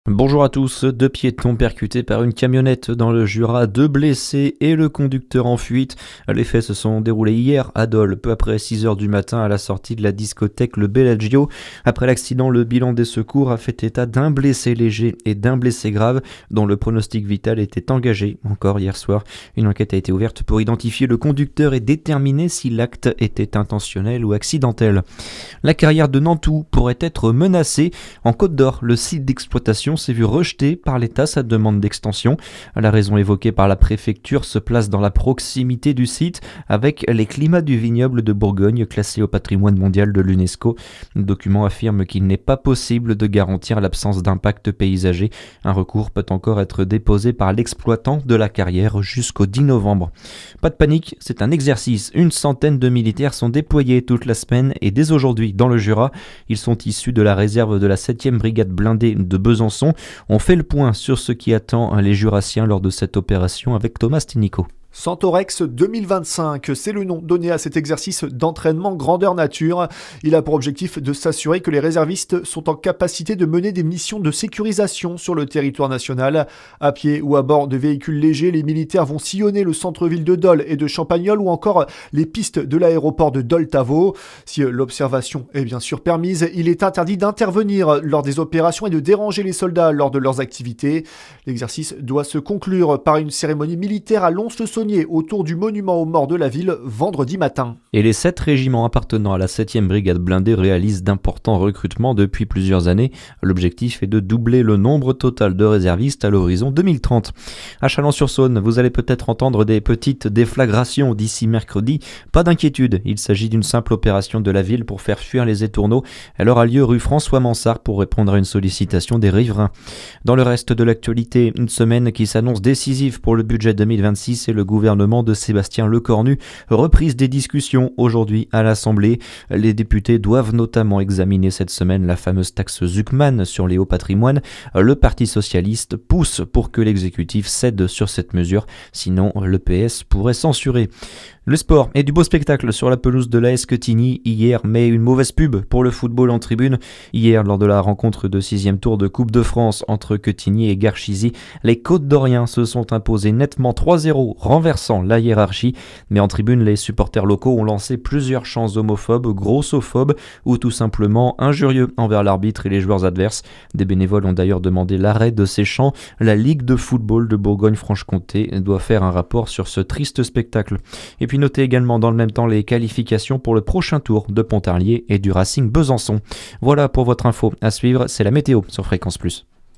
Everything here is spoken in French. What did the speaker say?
Bonjour à tous, deux piétons percutés par une camionnette dans le Jura, deux blessés et le conducteur en fuite. Les faits se sont déroulés hier à Dole, peu après 6h du matin à la sortie de la discothèque Le Bellagio. Après l'accident, le bilan des secours a fait état d'un blessé léger et d'un blessé grave dont le pronostic vital était engagé. Encore hier soir, une enquête a été ouverte pour identifier le conducteur et déterminer si l'acte était intentionnel ou accidentel. La carrière de Nantou pourrait être menacée. En Côte d'Or, le site d'exploitation s'est vu rejeter par l'État sa demande d'extension. La raison évoquée par la préfecture se place dans la proximité du site avec les climats du vignoble de Bourgogne classés au patrimoine mondial de l'UNESCO. Le document affirme qu'il n'est pas possible de garantir l'absence d'impact paysager. Un recours peut encore être déposé par l'exploitant de la carrière jusqu'au 10 novembre. Pas de panique, c'est un exercice. Une centaine de militaires sont déployés toute la semaine et dès aujourd'hui dans le Jura. Ils sont issus de la réserve de la 7e brigade blindée de Besançon. On fait le point sur ce qui attend les Jurassiens lors de cette opération avec Thomas Tinico. Centaurex 2025, c'est le nom donné à cet exercice d'entraînement grandeur nature. Il a pour objectif de s'assurer que les réservistes sont en capacité de mener des missions de sécurisation sur le territoire national. À pied ou à bord de véhicules légers, les militaires vont sillonner le centre-ville de Dole et de Champagnole ou encore les pistes de l'aéroport de Dole-Tavo. Si l'observation est bien sûr permise, il est interdit d'intervenir lors des opérations et de déranger les soldats lors de leurs activités. L'exercice doit se conclure par une cérémonie militaire à Lons-le-Saunier autour du monument aux morts de la ville vendredi matin. Et les 7 régiments appartenant à la 7e brigade blindée réalisent d'importants recrutements depuis plusieurs années. L'objectif est de doubler le nombre total de réservistes à l'horizon 2030. À Chalon-sur-Saône, vous allez peut-être entendre des petites déflagrations d'ici mercredi. Pas d'inquiétude, il s'agit d'une simple opération de la ville pour faire fuir les étourneaux. Elle aura lieu rue François-Mansart pour répondre à une sollicitation des riverains. Dans le reste de l'actualité, une semaine qui s'annonce décisive pour le budget 2026 et le gouvernement de Sébastien Lecornu. Reprise des discussions aujourd'hui à l'Assemblée. Les députés doivent notamment examiner cette semaine la fameuse taxe Zuckman sur les hauts patrimoines. Le Parti socialiste pousse pour que l'exécutif cède sur cette mesure, sinon le PS pourrait censurer. Le sport et du beau spectacle sur la pelouse de l'AS Quetigny hier, mais une mauvaise pub pour le football en tribune. Hier, lors de la rencontre de 6e tour de Coupe de France entre Quetigny et Garchizy, les Côtes-d'Oriens se sont imposés nettement 3-0, renversant la hiérarchie. Mais en tribune, les supporters locaux ont lancé plusieurs chants homophobes, grossophobes ou tout simplement injurieux envers l'arbitre et les joueurs adverses. Des bénévoles ont d'ailleurs demandé l'arrêt de ces chants. La Ligue de football de Bourgogne-Franche-Comté doit faire un rapport sur ce triste spectacle. Et puis notez également dans le même temps les qualifications pour le prochain tour de Pontarlier et du Racing Besançon. Voilà pour votre info. À suivre, c'est la météo sur Fréquence Plus.